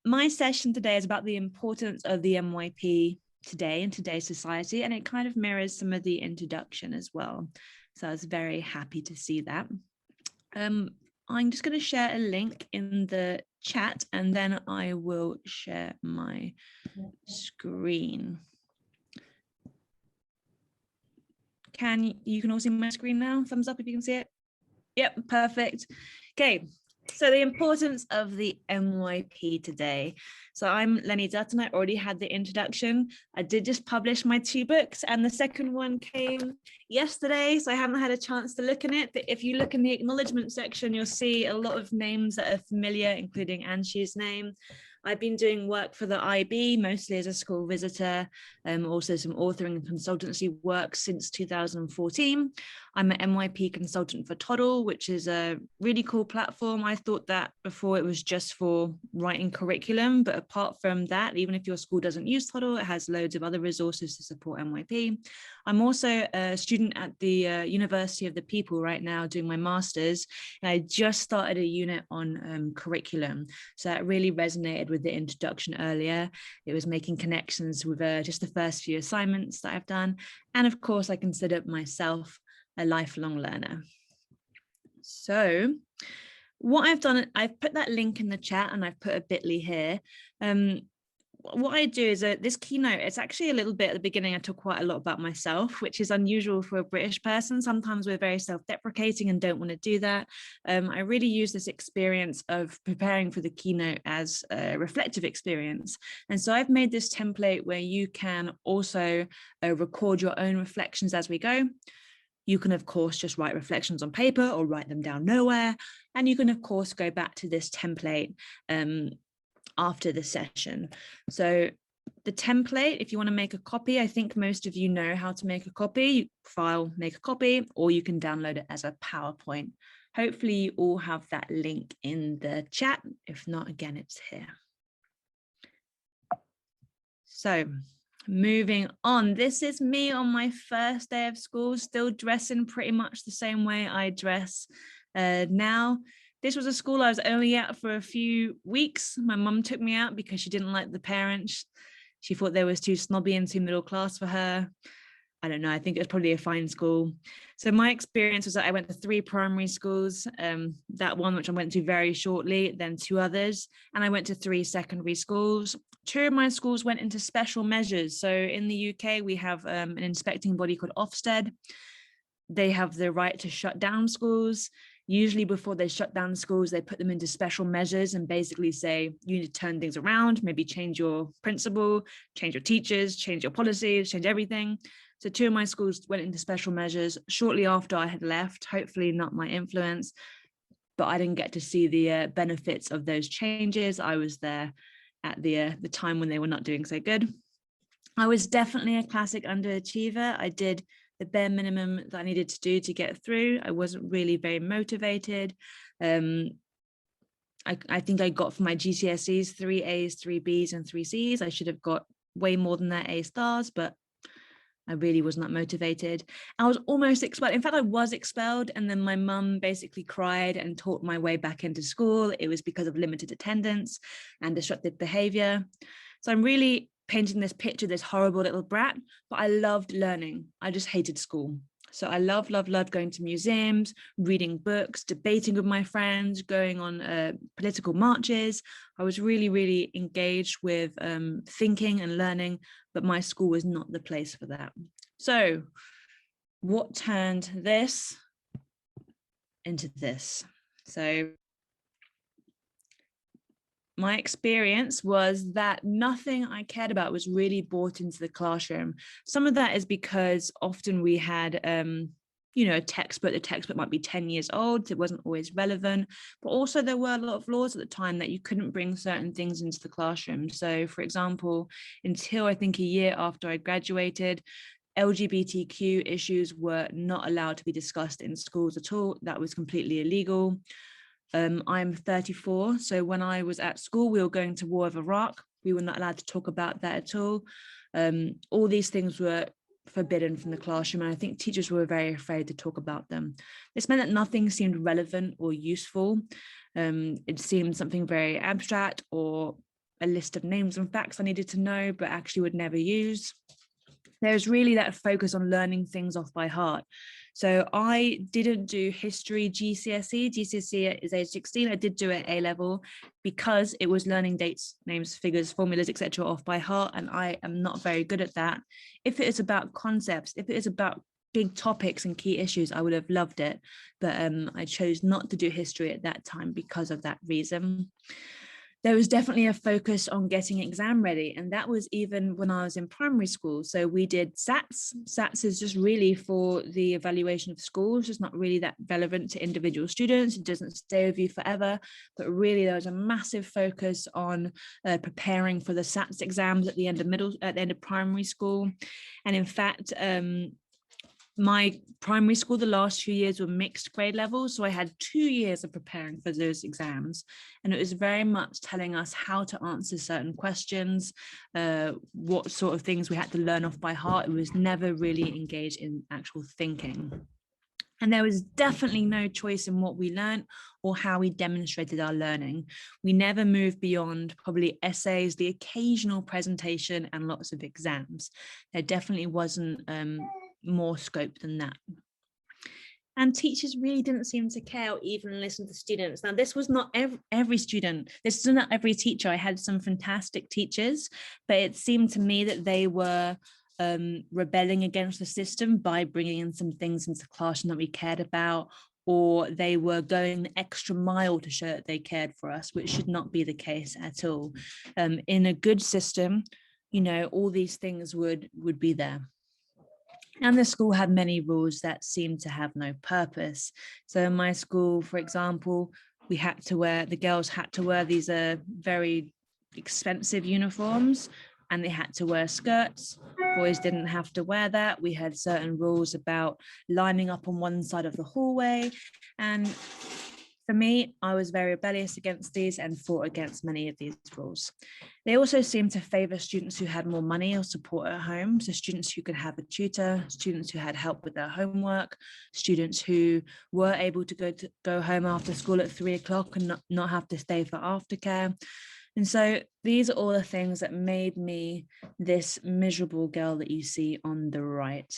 my session today is about the importance of the MYP today in today's society, and it kind of mirrors some of the introduction as well. So I was very happy to see that. I'm just going to share a link in the chat and then I will share my screen. You can all see my screen now? Thumbs up if you can see it. Yep, perfect. Okay, so the importance of the MYP today. So I'm Lenny Dutton. I already had the introduction. I did just publish my 2 books and the second one came yesterday, so I haven't had a chance to look in it. But if you look in the acknowledgement section, you'll see a lot of names that are familiar, including Anshi's name. I've been doing work for the IB, mostly as a school visitor, also some authoring and consultancy work since 2014. I'm an MYP consultant for Toddle, which is a really cool platform. I thought that before it was just for writing curriculum, but apart from that, even if your school doesn't use Toddle, it has loads of other resources to support MYP. I'm also a student at the University of the People right now doing my master's, and I just started a unit on curriculum. So that really resonated with the introduction earlier. It was making connections with just the first few assignments that I've done. And of course, I consider myself a lifelong learner. So what I've done, I've put that link in the chat and I've put a bit.ly here. What I do is this keynote, it's actually a little bit at the beginning, I talk quite a lot about myself, which is unusual for a British person. Sometimes we're very self-deprecating and don't want to do that. I really use this experience of preparing for the keynote as a reflective experience. And so I've made this template where you can also record your own reflections as we go. You can, of course, just write reflections on paper or write them down nowhere. And you can, of course, go back to this template after the session. So the template, if you want to make a copy, I think most of you know how to make a copy. File, make a copy, or you can download it as a PowerPoint. Hopefully you all have that link in the chat. If not, again, it's here. So moving on, this is me on my first day of school, still dressing pretty much the same way I dress now. This was a school I was only at for a few weeks. My mum took me out because she didn't like the parents. She thought they was too snobby and too middle class for her. I don't know, I think it was probably a fine school. So my experience was that I went to 3 primary schools, that one which I went to very shortly, then 2 others, and I went to 3 secondary schools. 2 of my schools went into special measures. So in the UK, we have an inspecting body called Ofsted. They have the right to shut down schools. Usually before they shut down schools, they put them into special measures and basically say, you need to turn things around, maybe change your principal, change your teachers, change your policies, change everything. So 2 of my schools went into special measures shortly after I had left, hopefully not my influence, but I didn't get to see the benefits of those changes. I was there at the time when they were not doing so good. I was definitely a classic underachiever. I did the bare minimum that I needed to do to get through. I wasn't really very motivated. I think I got for my GCSEs 3 A's, 3 B's and 3 C's. I should have got way more than that A stars, but I really was not motivated. I was almost expelled. In fact, I was expelled, and then my mum basically cried and taught my way back into school. It was because of limited attendance and disruptive behavior. So I'm really painting this picture, this horrible little brat, but I loved learning. I just hated school. So I loved going to museums, reading books, debating with my friends, going on political marches. I was really engaged with thinking and learning, but my school was not the place for that. So what turned this into this? So my experience was that nothing I cared about was really brought into the classroom. Some of that is because often we had, a textbook. The textbook might be 10 years old. It wasn't always relevant, but also there were a lot of laws at the time that you couldn't bring certain things into the classroom. So for example, until I think a year after I graduated, LGBTQ issues were not allowed to be discussed in schools at all. That was completely illegal. I'm 34, so when I was at school, we were going to war of Iraq. We were not allowed to talk about that at all. All these things were forbidden from the classroom, and I think teachers were very afraid to talk about them. This meant that nothing seemed relevant or useful. It seemed something very abstract or a list of names and facts I needed to know, but actually would never use. There's really that focus on learning things off by heart. So I didn't do history GCSE. GCSE is age 16. I did do it A level because it was learning dates, names, figures, formulas, etc. off by heart. And I am not very good at that. If it is about concepts, if it is about big topics and key issues, I would have loved it. But I chose not to do history at that time because of that reason. There was definitely a focus on getting exam ready. And that was even when I was in primary school. So we did SATs. SATs is just really for the evaluation of schools. It's not really that relevant to individual students. It doesn't stay with you forever, but really there was a massive focus on preparing for the SATs exams at the end of primary school. And in fact, my primary school, the last few years were mixed grade levels. So I had 2 years of preparing for those exams. And it was very much telling us how to answer certain questions, what sort of things we had to learn off by heart. It was never really engaged in actual thinking. And there was definitely no choice in what we learned or how we demonstrated our learning. We never moved beyond probably essays, the occasional presentation, and lots of exams. There definitely wasn't more scope than that. And teachers really didn't seem to care or even listen to students. Now, this was not every student. This is not every teacher. I had some fantastic teachers, but it seemed to me that they were rebelling against the system by bringing in some things into the classroom that we cared about, or they were going the extra mile to show that they cared for us, which should not be the case at all. In a good system, you know, all these things would be there. And the school had many rules that seemed to have no purpose. So in my school, for example, the girls had to wear these very expensive uniforms, and they had to wear skirts. Boys didn't have to wear that. We had certain rules about lining up on one side of the hallway. And for me, I was very rebellious against these and fought against many of these rules. They also seemed to favor students who had more money or support at home. So students who could have a tutor, students who had help with their homework, students who were able to go home after school at 3 o'clock and not have to stay for aftercare. And so these are all the things that made me this miserable girl that you see on the right.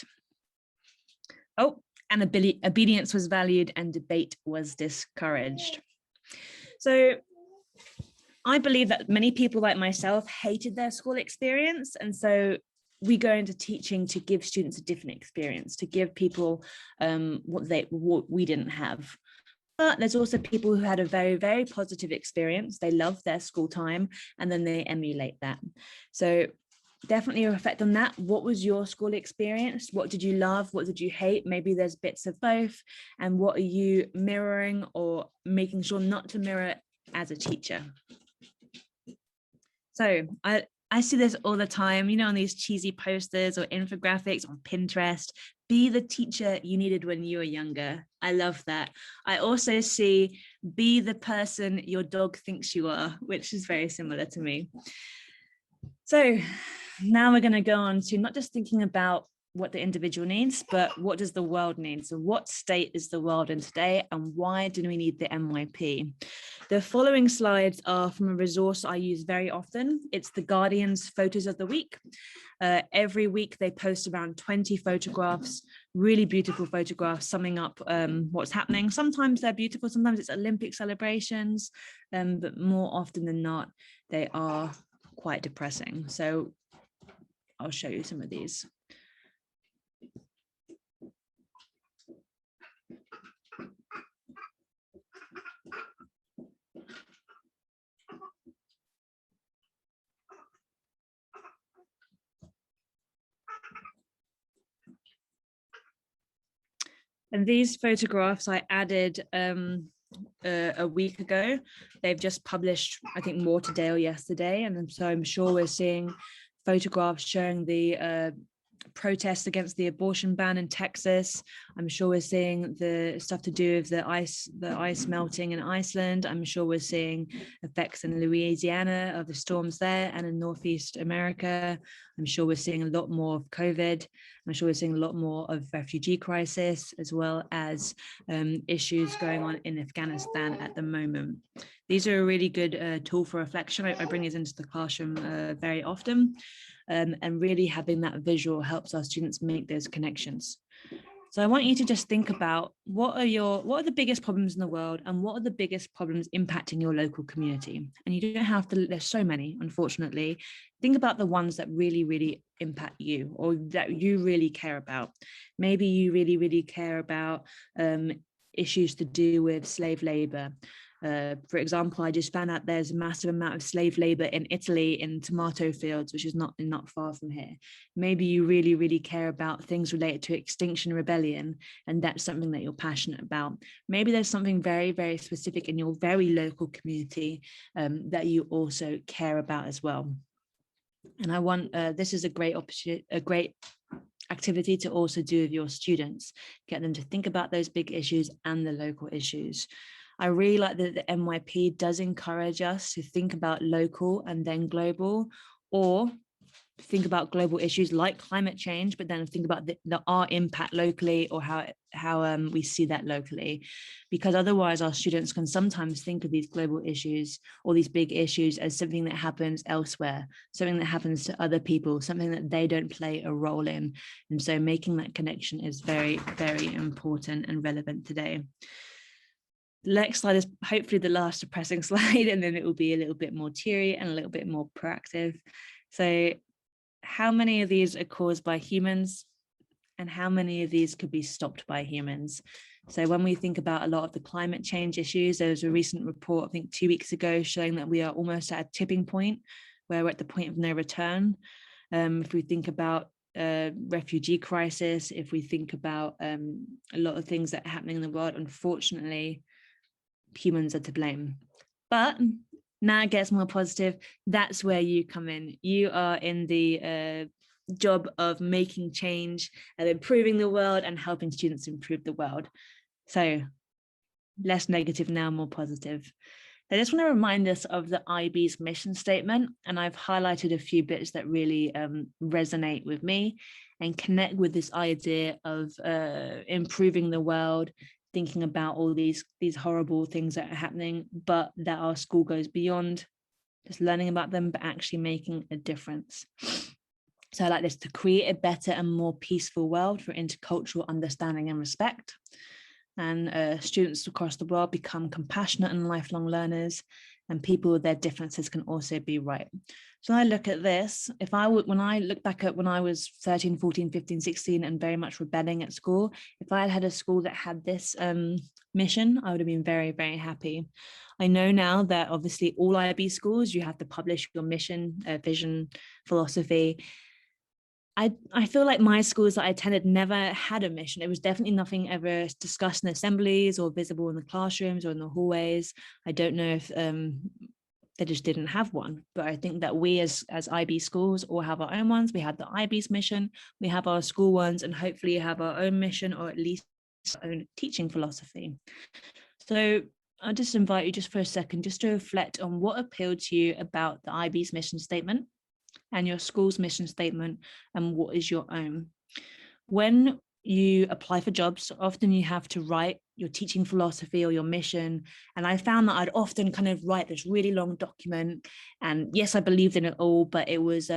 Oh, and obedience was valued and debate was discouraged. So I believe that many people like myself hated their school experience. And so we go into teaching to give students a different experience, to give people what we didn't have. But there's also people who had a very, very positive experience. They love their school time and then they emulate that. So definitely reflect on that. What was your school experience? What did you love? What did you hate? Maybe there's bits of both. And what are you mirroring or making sure not to mirror as a teacher? So I see this all the time, you know, on these cheesy posters or infographics on Pinterest. Be the teacher you needed when you were younger. I love that. I also see be the person your dog thinks you are, which is very similar to me. So now we're going to go on to not just thinking about what the individual needs, but what does the world need? So what state is the world in today, and why do we need the MYP? The following slides are from a resource I use very often. It's The Guardian's Photos of the Week. Every week they post around 20 photographs, really beautiful photographs summing up what's happening. Sometimes they're beautiful, sometimes it's Olympic celebrations, but more often than not, they are quite depressing. So I'll show you some of these. And these photographs I added a week ago. They've just published, I think, more today or yesterday. And so I'm sure we're seeing photographs showing the protests against the abortion ban in Texas. I'm sure we're seeing the stuff to do with the ice melting in Iceland. I'm sure we're seeing effects in Louisiana of the storms there and in Northeast America. I'm sure we're seeing a lot more of COVID. I'm sure we're seeing a lot more of refugee crisis, as well as issues going on in Afghanistan at the moment. These are a really good tool for reflection. I bring these into the classroom very often, and really having that visual helps our students make those connections. So I want you to just think about what are the biggest problems in the world, and what are the biggest problems impacting your local community? And you don't have to, there's so many, unfortunately. Think about the ones that really, really impact you, or that you really care about. Maybe you really, really care about issues to do with slave labor. For example, I just found out there's a massive amount of slave labor in Italy in tomato fields, which is not far from here. Maybe you really, really care about things related to Extinction Rebellion, and that's something that you're passionate about. Maybe there's something very, very specific in your very local community that you also care about as well. And I want, this is a great opportunity, a great activity to also do with your students, get them to think about those big issues and the local issues. I really like that the NYP does encourage us to think about local and then global, or think about global issues like climate change, but then think about our impact locally, or how we see that locally, because otherwise our students can sometimes think of these global issues or these big issues as something that happens elsewhere, something that happens to other people, something that they don't play a role in. And so making that connection is very, very important and relevant today. The next slide is hopefully the last depressing slide, and then it will be a little bit more cheery and a little bit more proactive. So how many of these are caused by humans, and how many of these could be stopped by humans? So when we think about a lot of the climate change issues, there was a recent report, I think 2 weeks ago, showing that we are almost at a tipping point where we're at the point of no return. If we think about refugee crisis, if we think about a lot of things that are happening in the world, unfortunately, humans are to blame. But now it gets more positive. That's where you come in. You are in the job of making change and improving the world and helping students improve the world. So less negative now, more positive. I just want to remind us of the IB's mission statement, and I've highlighted a few bits that really resonate with me and connect with this idea of improving the world, thinking about all these horrible things that are happening, but that our school goes beyond just learning about them, but actually making a difference. So I like this: to create a better and more peaceful world for intercultural understanding and respect. And students across the world become compassionate and lifelong learners, and people with their differences can also be right. So when I look at this, when I look back at when I was 13, 14, 15, 16, and very much rebelling at school, if I had had a school that had this mission, I would have been very, very happy. I know now that obviously all IB schools, you have to publish your mission, vision, philosophy. I feel like my schools that I attended never had a mission. It was definitely nothing ever discussed in assemblies or visible in the classrooms or in the hallways. I don't know if they just didn't have one, but I think that we as IB schools all have our own ones. We have the IB's mission, we have our school ones, and hopefully have our own mission, or at least our own teaching philosophy. So I'll just invite you just for a second, just to reflect on what appealed to you about the IB's mission statement and your school's mission statement, and what is your own. When you apply for jobs, often you have to write your teaching philosophy or your mission. And I found that I'd often kind of write this really long document. And yes, I believed in it all, but it was,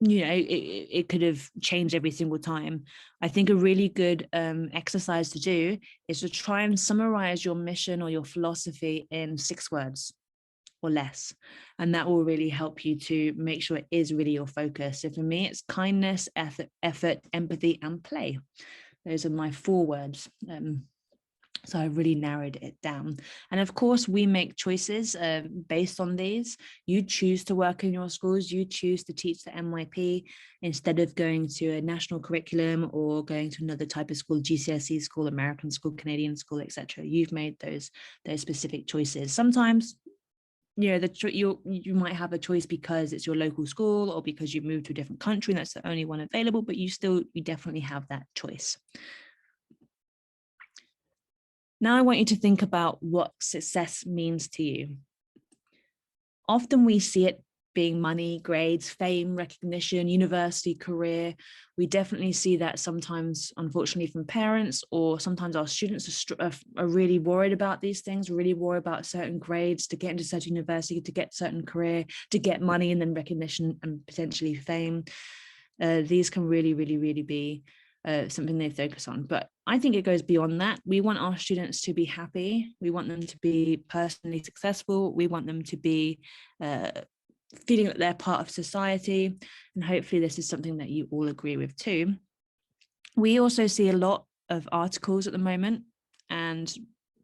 it could have changed every single time. I think a really good exercise to do is to try and summarize your mission or your philosophy in 6 words or less. And that will really help you to make sure it is really your focus. So for me, it's kindness, effort, empathy, and play. Those are my 4 words. So I really narrowed it down. And of course, we make choices based on these. You choose to work in your schools, you choose to teach the NYP instead of going to a national curriculum or going to another type of school, GCSE school, American school, Canadian school, etc. You've made those specific choices. Sometimes you know, you might have a choice because it's your local school or because you've moved to a different country and that's the only one available, but you definitely have that choice. Now I want you to think about what success means to you. Often we see it being money, grades, fame, recognition, university, career. We definitely see that sometimes, unfortunately, from parents, or sometimes our students are really worried about these things, really worried about certain grades to get into certain university, to get certain career, to get money and then recognition and potentially fame. These can really, really, really be something they focus on. But I think it goes beyond that. We want our students to be happy. We want them to be personally successful. We want them to be feeling that they're part of society. And hopefully this is something that you all agree with too. We also see a lot of articles at the moment, and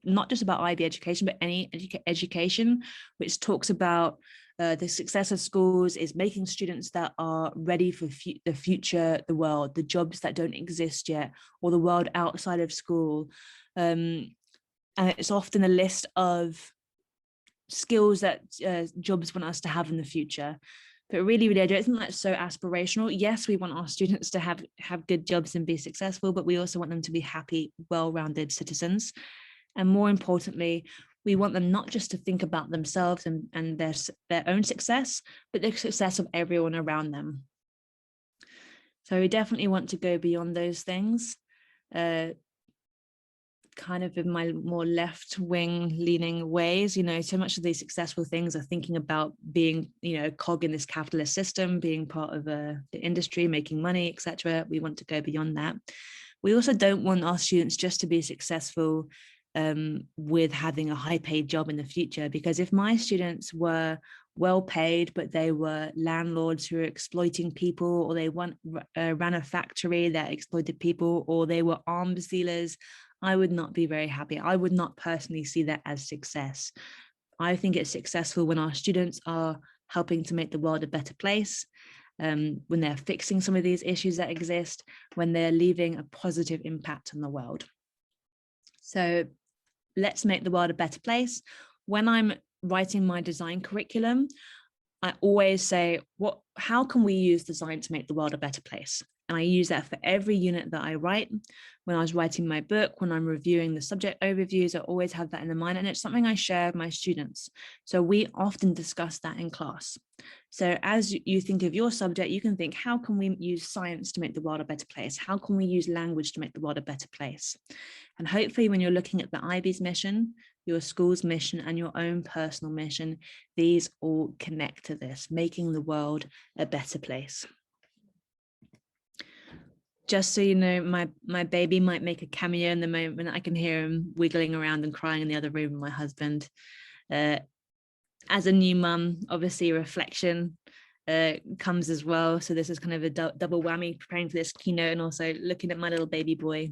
not just about IB education, but any education, which talks about the success of schools is making students that are ready for the future, the world, the jobs that don't exist yet, or the world outside of school. And it's often a list of skills that jobs want us to have in the future. But really, I don't think that's so aspirational. Yes, we want our students to have good jobs and be successful, but we also want them to be happy, well-rounded citizens. And more importantly, we want them not just to think about themselves and their own success, but the success of everyone around them. So we definitely want to go beyond those things. Kind of in my more left-wing leaning ways, you know, so much of these successful things are thinking about being, you know, cog in this capitalist system, being part of the industry, making money, etc. We want to go beyond that. We also don't want our students just to be successful with having a high-paid job in the future, because if my students were well paid, but they were landlords who were exploiting people, or they ran a factory that exploited people, or they were arms dealers, I would not be very happy. I would not personally see that as success. I think it's successful when our students are helping to make the world a better place, when they're fixing some of these issues that exist, when they're leaving a positive impact on the world. So let's make the world a better place. When I'm writing my design curriculum, I always say, how can we use design to make the world a better place? And I use that for every unit that I write. When I was writing my book, when I'm reviewing the subject overviews, I always have that in mind. And it's something I share with my students. So we often discuss that in class. So as you think of your subject, you can think, how can we use science to make the world a better place? How can we use language to make the world a better place? And hopefully when you're looking at the IB's mission, your school's mission, and your own personal mission, these all connect to this, making the world a better place. Just so you know, my baby might make a cameo in the moment. I can hear him wiggling around and crying in the other room with my husband. As a new mum, obviously reflection comes as well. So this is kind of a double whammy, preparing for this keynote and also looking at my little baby boy.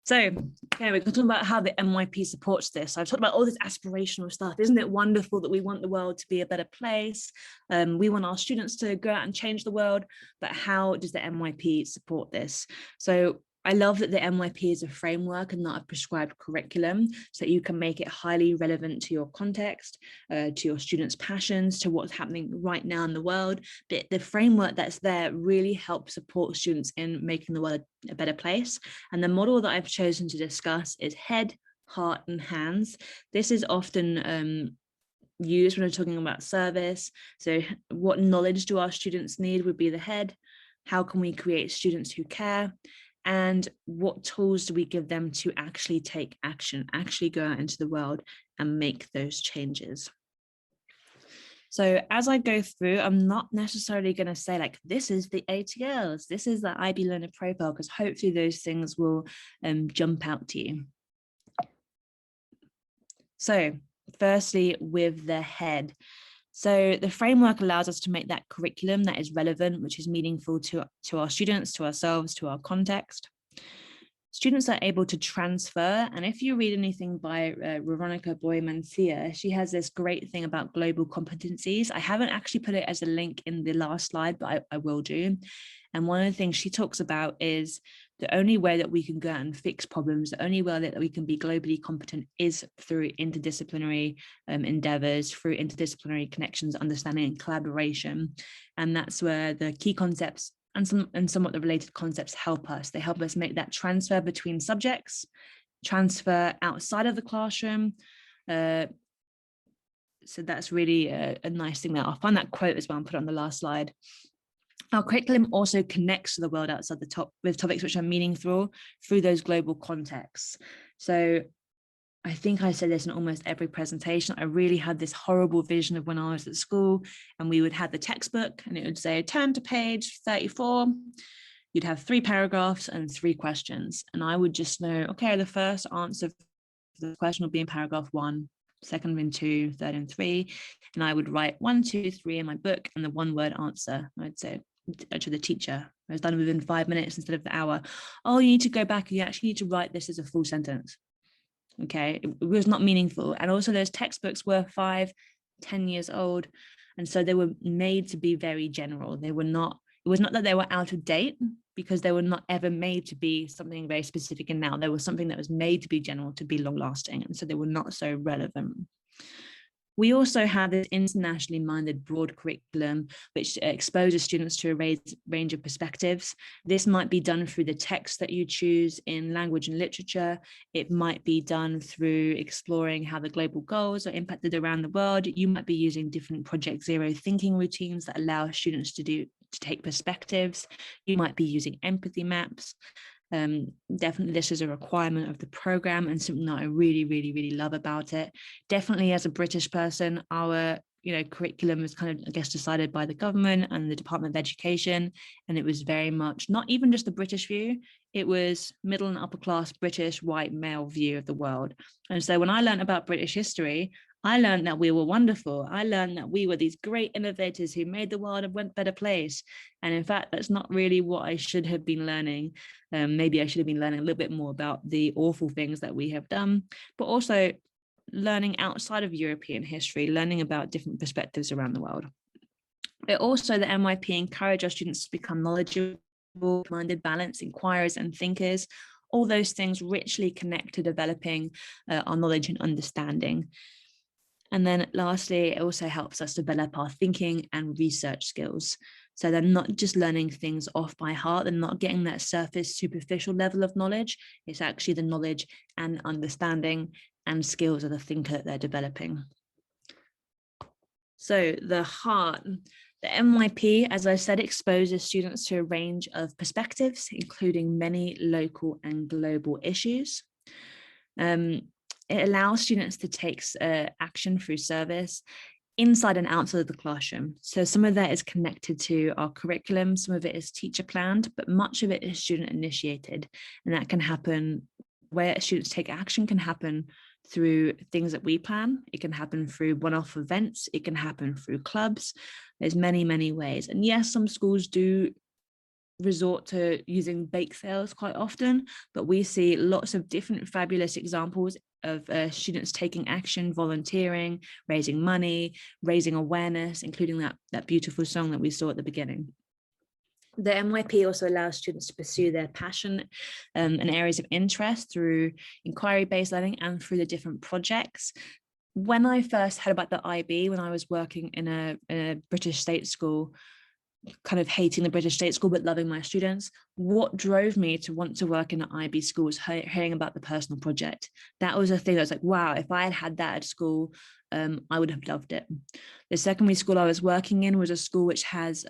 So, okay, we're going to talk about how the MYP supports this. I've talked about all this aspirational stuff. Isn't it wonderful that we want the world to be a better place? We want our students to go out and change the world, but how does the MYP support this? So I love that the MYP is a framework and not a prescribed curriculum, so that you can make it highly relevant to your context, to your students' passions, to what's happening right now in the world. But the framework that's there really helps support students in making the world a better place. And the model that I've chosen to discuss is head, heart, and hands. This is often used when we're talking about service. So what knowledge do our students need would be the head. How can we create students who care? And what tools do we give them to actually take action, actually go out into the world and make those changes? So as I go through, I'm not necessarily going to say like, this is the ATLs, this is the IB learner profile, because hopefully those things will jump out to you. So firstly, with the head. So the framework allows us to make that curriculum that is relevant, which is meaningful to our students, to ourselves, to our context. Students are able to transfer, and if you read anything by Veronica Boy-Mancia, she has this great thing about global competencies. I haven't actually put it as a link in the last slide, but I will do. And one of the things she talks about is The only way that we can go out and fix problems, the only way that we can be globally competent is through interdisciplinary endeavors, through interdisciplinary connections, understanding and collaboration. And that's where the key concepts and somewhat the related concepts help us. They help us make that transfer between subjects, transfer outside of the classroom. So that's really a nice thing there. I'll find that quote as well and put it on the last slide. Our curriculum also connects to the world outside the top with topics which are meaningful through those global contexts. So I think I said this in almost every presentation. I really had this horrible vision of when I was at school and we would have the textbook and it would say, turn to page 34. You'd have 3 paragraphs and 3 questions. And I would just know, okay, the first answer for the question will be in paragraph 1, second in 2, third in 3. And I would write 1, 2, 3 in my book and the 1-word answer. I'd say to the teacher. I was done within 5 minutes instead of the hour. Oh, you need to go back and you actually need to write this as a full sentence. Okay, it was not meaningful. And also those textbooks were 5, 10 years old. And so they were made to be very general. They were not, it was not that they were out of date, because they were not ever made to be something very specific. And now there was something that was made to be general, to be long lasting. And so they were not so relevant. We also have this internationally minded broad curriculum, which exposes students to a range of perspectives. This might be done through the text that you choose in language and literature. It might be done through exploring how the global goals are impacted around the world. You might be using different Project Zero thinking routines that allow students to take perspectives. You might be using empathy maps. Definitely this is a requirement of the program and something that I really, really, really love about it. Definitely as a British person, our curriculum was kind of, I guess, decided by the government and the Department of Education. And it was very much not even just the British view, it was middle and upper class British white male view of the world. And so when I learned about British history, I learned that we were wonderful. I learned that we were these great innovators who made the world a better place. And in fact, that's not really what I should have been learning. Maybe I should have been learning a little bit more about the awful things that we have done, but also learning outside of European history, learning about different perspectives around the world. But also the NYP encourage our students to become knowledgeable, minded, balanced, inquirers and thinkers. All those things richly connect to developing our knowledge and understanding. And then lastly, it also helps us develop our thinking and research skills. So they're not just learning things off by heart, they're not getting that surface, superficial level of knowledge. It's actually the knowledge and understanding and skills of the thinker that they're developing. So the heart, the NYP, as I said, exposes students to a range of perspectives, including many local and global issues. It allows students to take action through service inside and outside of the classroom. So some of that is connected to our curriculum, some of it is teacher planned, but much of it is student initiated. And that can happen where students take action can happen through things that we plan. It can happen through one-off events. It can happen through clubs. There's many, many ways. And yes, some schools do resort to using bake sales quite often, but we see lots of different fabulous examples of students taking action, volunteering, raising money, raising awareness, including that beautiful song that we saw at the beginning. The NYP also allows students to pursue their passion and areas of interest through inquiry-based learning and through the different projects. When I first heard about the IB, when I was working in a British state school, kind of hating the British state school, but loving my students, what drove me to want to work in an IB school was hearing about the personal project. That was a thing that was like, wow, if I had had that at school, I would have loved it. The secondary school I was working in was a school which has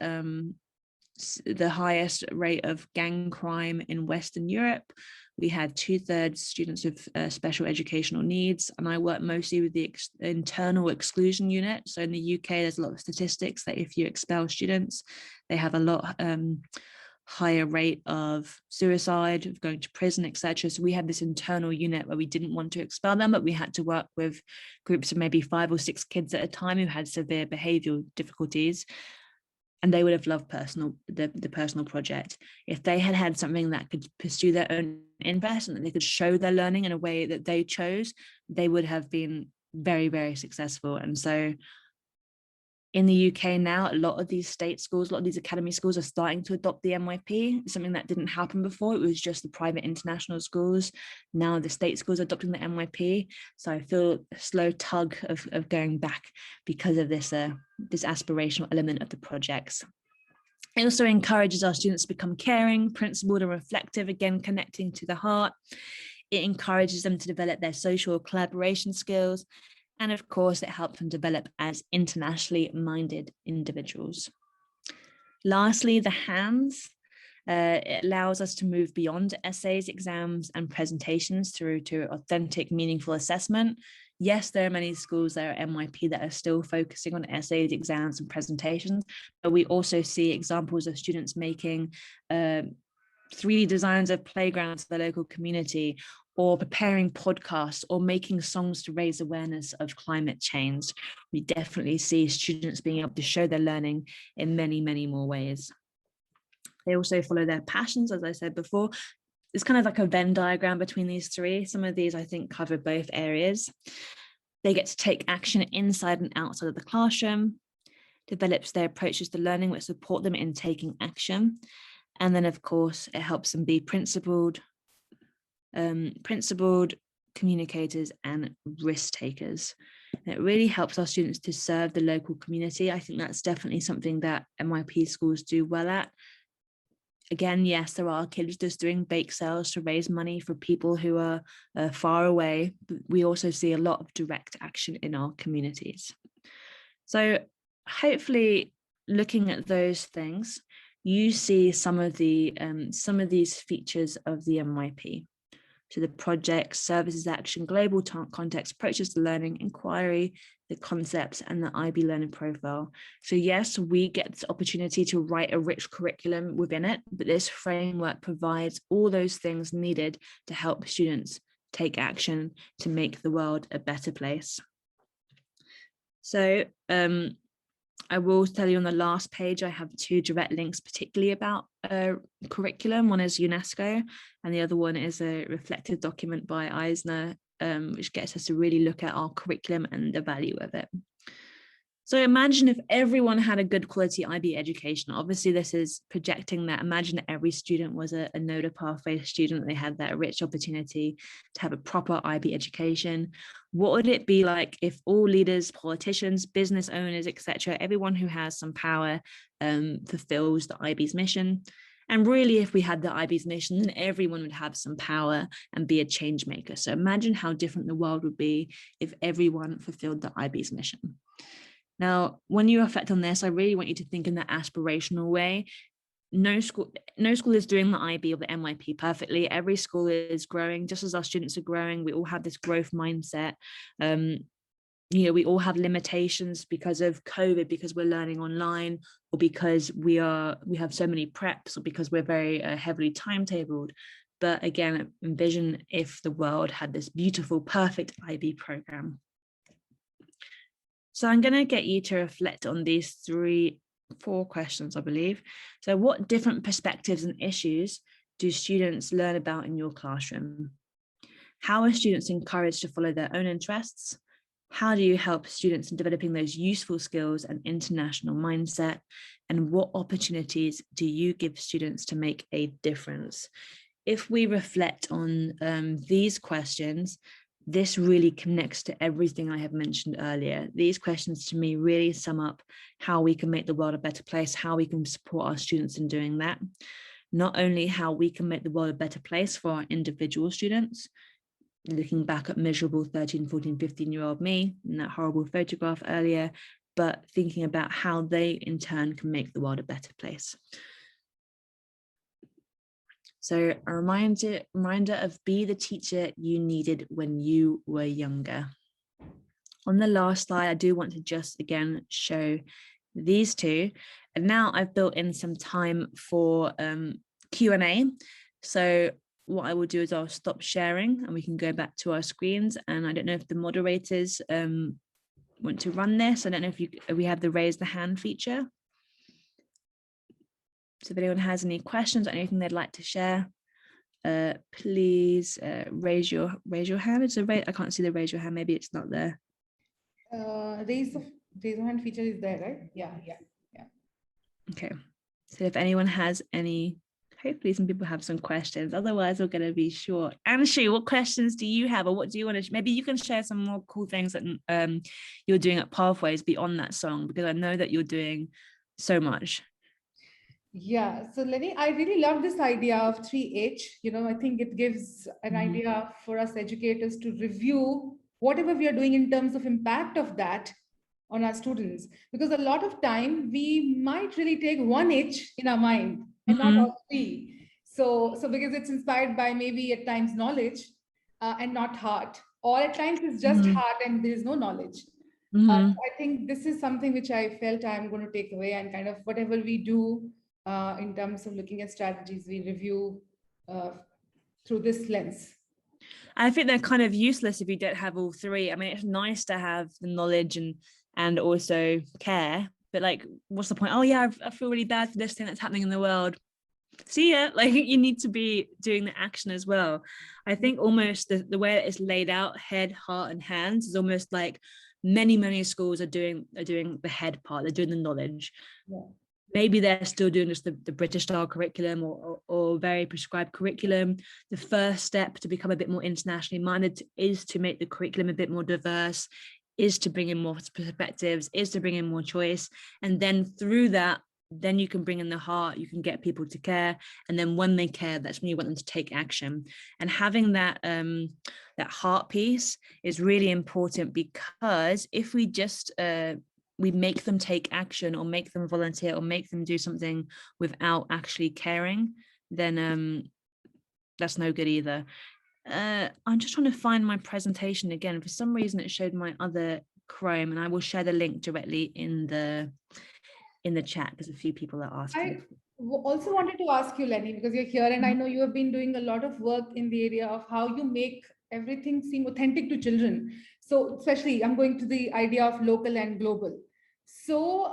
the highest rate of gang crime in Western Europe. We had 2/3 students with special educational needs, and I work mostly with the internal exclusion unit. So in the UK, there's a lot of statistics that if you expel students, they have a lot higher rate of suicide, of going to prison, etc. So we had this internal unit where we didn't want to expel them, but we had to work with groups of maybe 5 or 6 kids at a time who had severe behavioural difficulties. And they would have loved the personal project. If they had had something that could pursue their own interest and that they could show their learning in a way that they chose, they would have been very, very successful. And so In the UK now, a lot of these state schools, a lot of these academy schools are starting to adopt the MYP, something that didn't happen before. It was just the private international schools. Now the state schools are adopting the MYP. So I feel a slow tug of going back because of this, this aspirational element of the projects. It also encourages our students to become caring, principled, and reflective, again, connecting to the heart. It encourages them to develop their social collaboration skills. And of course, it helps them develop as internationally minded individuals. Lastly, the hands. It allows us to move beyond essays, exams, and presentations through to authentic, meaningful assessment. Yes, there are many schools that are MYP that are still focusing on essays, exams, and presentations, but we also see examples of students making 3D designs of playgrounds for the local community, or preparing podcasts, or making songs to raise awareness of climate change. We definitely see students being able to show their learning in many, many more ways. They also follow their passions, as I said before. It's kind of like a Venn diagram between these three. Some of these, I think, cover both areas. They get to take action inside and outside of the classroom, develops their approaches to learning which support them in taking action. And then, of course, it helps them be principled communicators and risk takers. And it really helps our students to serve the local community. I think that's definitely something that MYP schools do well at. Again, yes, there are kids just doing bake sales to raise money for people who are far away, but we also see a lot of direct action in our communities. So hopefully, looking at those things, you see some of these features of the MYP. So the project, services, action, global context, approaches to learning, inquiry, the concepts, and the IB learning profile. So yes, we get this opportunity to write a rich curriculum within it, but this framework provides all those things needed to help students take action to make the world a better place. So I will tell you on the last page, I have 2 direct links, particularly about curriculum. One is UNESCO, and the other one is a reflective document by Eisner, which gets us to really look at our curriculum and the value of it. So imagine if everyone had a good quality IB education. Obviously, this is projecting that. Imagine that every student was a Noida pathway student. They had that rich opportunity to have a proper IB education. What would it be like if all leaders, politicians, business owners, etc., everyone who has some power fulfills the IB's mission? And really, if we had the IB's mission, then everyone would have some power and be a change maker. So imagine how different the world would be if everyone fulfilled the IB's mission. Now, when you reflect on this, I really want you to think in that aspirational way. No school is doing the IB or the MYP perfectly. Every school is growing, just as our students are growing. We all have this growth mindset. We all have limitations because of COVID, because we're learning online, or because we have so many preps, or because we're very heavily timetabled. But again, envision if the world had this beautiful, perfect IB program. So I'm going to get you to reflect on these 4 questions, I believe. So what different perspectives and issues do students learn about in your classroom? How are students encouraged to follow their own interests? How do you help students in developing those useful skills and international mindset? And what opportunities do you give students to make a difference? If we reflect on these questions, this really connects to everything I have mentioned earlier. These questions to me really sum up how we can make the world a better place, how we can support our students in doing that. Not only how we can make the world a better place for our individual students, looking back at miserable 13, 14, 15-year-old me in that horrible photograph earlier, but thinking about how they in turn can make the world a better place. So a reminder of be the teacher you needed when you were younger. On the last slide, I do want to just again show these 2. And now I've built in some time for Q&A. So what I will do is I'll stop sharing and we can go back to our screens. And I don't know if the moderators want to run this. I don't know if we have the raise the hand feature. So if anyone has any questions or anything they'd like to share, please raise your hand. I can't see the raise your hand. Maybe it's not there. Raise the raise your hand feature is there, right? Yeah. Okay. So if anyone has any, hopefully some people have some questions. Otherwise, we're going to be short. Anshu, what questions do you have, or what do you want to? Maybe you can share some more cool things that you're doing at Pathways beyond that song, because I know that you're doing so much. Yeah, so Lenny, I really love this idea of 3H. I think it gives an idea for us educators to review whatever we are doing in terms of impact of that on our students. Because a lot of time we might really take 1H in our mind and not all three. So because it's inspired by maybe at times knowledge and not heart, or at times it's just heart and there is no knowledge. I think this is something which I felt I'm going to take away, and kind of whatever we do in terms of looking at strategies, we review through this lens. I think they're kind of useless if you don't have all three. I mean, it's nice to have the knowledge and also care, but like, what's the point? Oh yeah, I feel really bad for this thing that's happening in the world. See ya. Like, you need to be doing the action as well. I think almost the way that it's laid out, head, heart, and hands, is almost like many schools are doing the head part. They're doing the knowledge. Yeah. Maybe they're still doing just the British style curriculum or very prescribed curriculum. The first step to become a bit more internationally minded is to make the curriculum a bit more diverse, is to bring in more perspectives, is to bring in more choice. And then through that, then you can bring in the heart, you can get people to care. And then when they care, that's when you want them to take action. And having that heart piece is really important, because if we just we make them take action or make them volunteer or make them do something without actually caring, then that's no good either. I'm just trying to find my presentation again. For some reason, it showed my other Chrome, and I will share the link directly in the chat, because a few people are asking. I also wanted to ask you, Lenny, because you're here and I know you have been doing a lot of work in the area of how you make everything seem authentic to children. So especially I'm going to the idea of local and global. So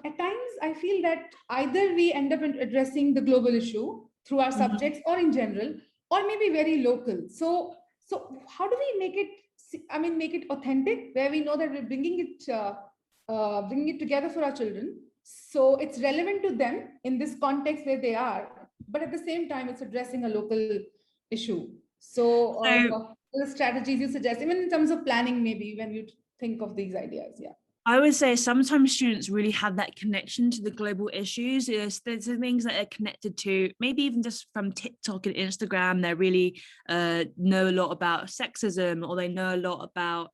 at times I feel that either we end up addressing the global issue through our subjects or in general, or maybe very local. So how do we make it, make it authentic, where we know that we're bringing it together for our children, so it's relevant to them in this context where they are, but at the same time, it's addressing a local issue. So, the strategies you suggest, even in terms of planning, maybe when you think of these ideas, yeah. I would say sometimes students really have that connection to the global issues. There's things that they're connected to, maybe even just from TikTok and Instagram. They really know a lot about sexism, or they know a lot about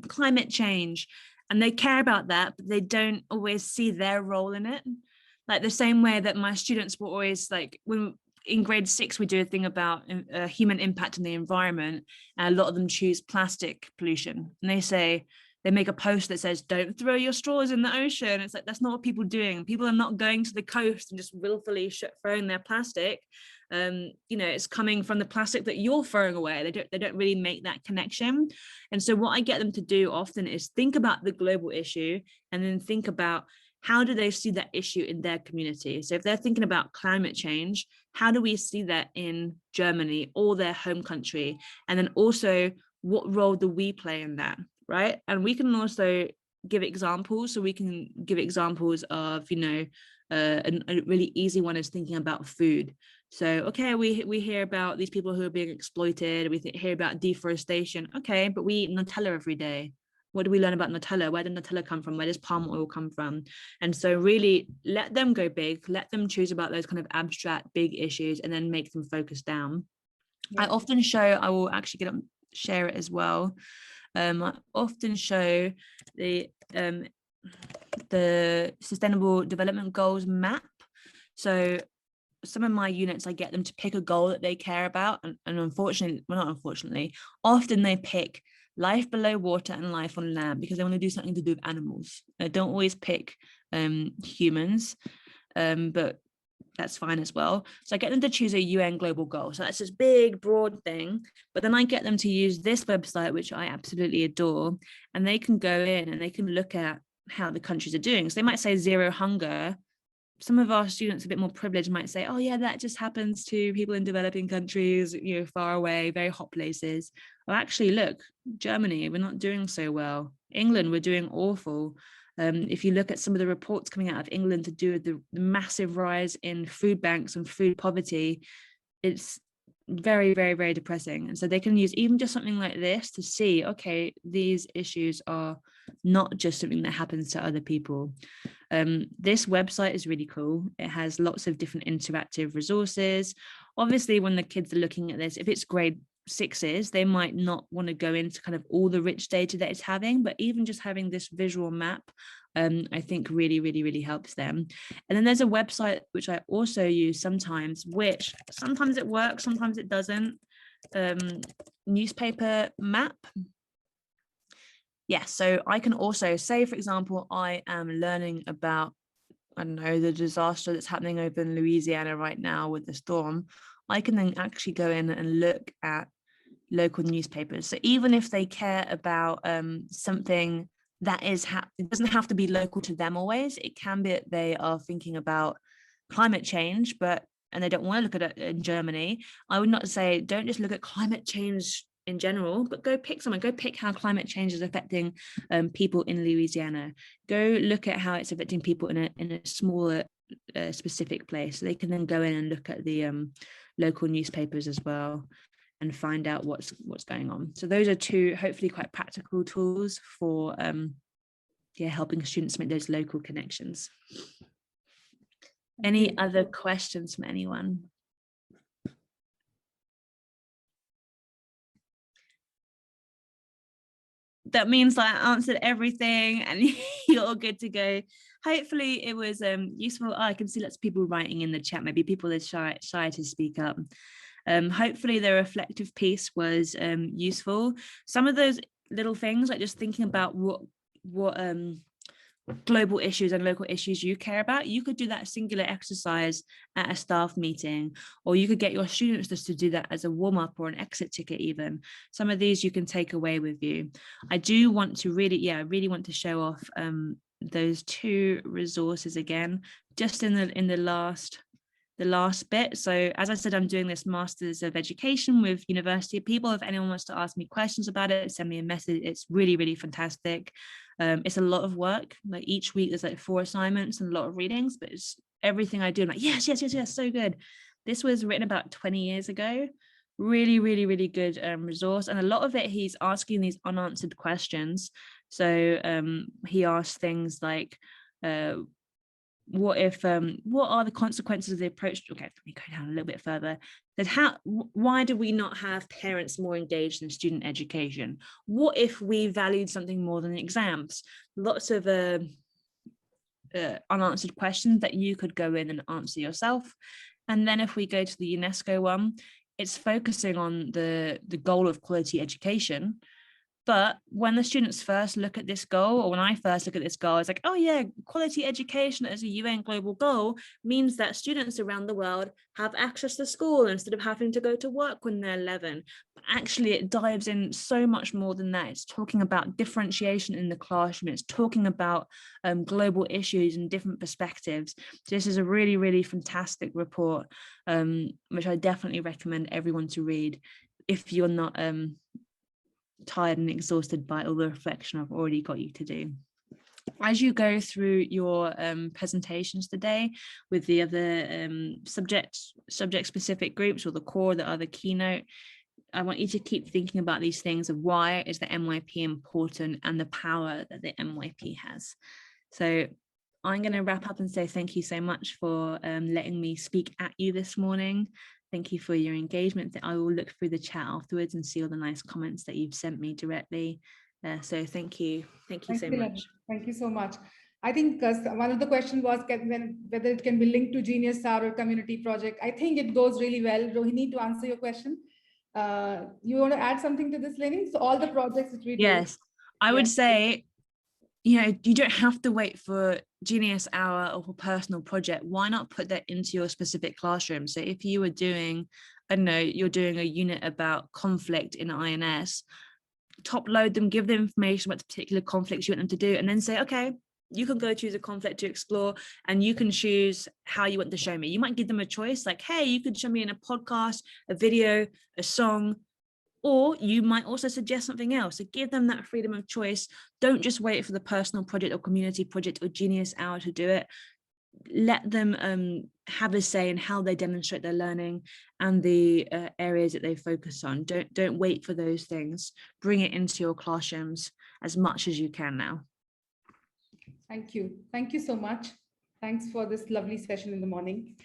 climate change, and they care about that, but they don't always see their role in it. Like the same way that my students were always like, when in grade 6, we do a thing about human impact on the environment, and a lot of them choose plastic pollution, and they make a post that says, don't throw your straws in the ocean. It's like, that's not what people are doing. People are not going to the coast and just willfully throwing their plastic. It's coming from the plastic that you're throwing away. They don't really make that connection. And so what I get them to do often is think about the global issue, and then think about, how do they see that issue in their community? So if they're thinking about climate change, how do we see that in Germany or their home country? And then also, what role do we play in that? Right. And we can also give examples. So we can give examples of, a really easy one is thinking about food. So, okay, we hear about these people who are being exploited. We hear about deforestation. Okay, but we eat Nutella every day. What do we learn about Nutella? Where did Nutella come from? Where does palm oil come from? And so really let them go big, let them choose about those kind of abstract big issues, and then make them focus down. Yeah. I will actually share it as well. I often show the Sustainable Development Goals map. So some of my units, I get them to pick a goal that they care about, and unfortunately, well, not unfortunately, often they pick life below water and life on land, because they want to do something to do with animals. They don't always pick humans, but that's fine as well. So I get them to choose a UN global goal. So that's this big, broad thing. But then I get them to use this website, which I absolutely adore. And they can go in and they can look at how the countries are doing. So they might say zero hunger, some of our students a bit more privileged might say, oh yeah, that just happens to people in developing countries, you know, far away, very hot places. Well, actually, look, Germany, we're not doing so well. England, we're doing awful. If you look at some of the reports coming out of England to do with the massive rise in food banks and food poverty, it's very, very, very depressing. And so they can use even just something like this to see, okay, these issues are not just something that happens to other people. This website is really cool. It has lots of different interactive resources. Obviously, when the kids are looking at this, if it's grade 6s, they might not want to go into kind of all the rich data that it's having, but even just having this visual map, I think really, really, really helps them. And then there's a website which I also use sometimes, which sometimes it works, sometimes it doesn't. Newspaper map. Yeah, so I can also say, for example, I am learning about, I don't know, the disaster that's happening over in Louisiana right now with the storm. I can then actually go in and look at local newspapers. So even if they care about something that is, it doesn't have to be local to them always. It can be that they are thinking about climate change, and they don't want to look at it in Germany. I would not say, don't just look at climate change in general, but go pick someone, go pick how climate change is affecting people in Louisiana. Go look at how it's affecting people in a smaller specific place. So they can then go in and look at the local newspapers as well and find out what's going on. So those are two hopefully quite practical tools for helping students make those local connections. Any other questions from anyone? That means that I answered everything and you're all good to go. Hopefully it was useful. I can see lots of people writing in the chat. Maybe people are shy to speak up. Hopefully the reflective piece was useful. Some of those little things, like just thinking about what global issues and local issues you care about, you could do that singular exercise at a staff meeting, or you could get your students just to do that as a warm-up or an exit ticket even. Some of these you can take away with you. I do want to really want to show off those two resources again, just in the last bit. So as I said, I'm doing this Masters of Education with University People. If anyone wants to ask me questions about it, send me a message. It's really, really fantastic. It's a lot of work. Like each week there's like 4 assignments and a lot of readings, but it's everything I do. I'm like, yes, so good. This was written about 20 years ago. Really, really, really good resource. And a lot of it, he's asking these unanswered questions. So he asked things like, what are the consequences of the approach? Okay, let me go down a little bit further. Why do we not have parents more engaged in student education? What if we valued something more than exams? Lots of unanswered questions that you could go in and answer yourself. And then if we go to the UNESCO one, it's focusing on the goal of quality education. But when the students first look at this goal, or when I first look at this goal, it's like, oh yeah, quality education as a UN global goal means that students around the world have access to school instead of having to go to work when they're 11. But actually, it dives in so much more than that. It's talking about differentiation in the classroom. It's talking about global issues and different perspectives. So this is a really, really fantastic report, which I definitely recommend everyone to read if you're not tired and exhausted by all the reflection I've already got you to do. As you go through your presentations today with the other subject specific groups, or the core, the other keynote, I want you to keep thinking about these things of why is the MYP important and the power that the MYP has. So I'm going to wrap up and say thank you so much for letting me speak at you this morning. Thank you for your engagement. I will look through the chat afterwards and see all the nice comments that you've sent me directly. So thank you so much. Thank you so much. I think one of the questions was whether it can be linked to Genius Star or community project. I think it goes really well. Rohini, to answer your question, you want to add something to this, Lenny? So all the projects that we do. Yes, I would say, you don't have to wait for Genius Hour or a personal project. Why not put that into your specific classroom? So if you were doing, I don't know, you're doing a unit about conflict in INS, top load them, give them information about the particular conflicts you want them to do, and then say, okay, You can go choose a conflict to explore, and you can choose how you want to show me. You might give them a choice like, hey, you could show me in a podcast, a video, a song, or you might also suggest something else. So give them that freedom of choice. Don't just wait for the personal project or community project or Genius Hour to do it. Let them have a say in how they demonstrate their learning and the areas that they focus on. Don't wait for those things. Bring it into your classrooms as much as you can now. Thank you. Thank you so much. Thanks for this lovely session in the morning.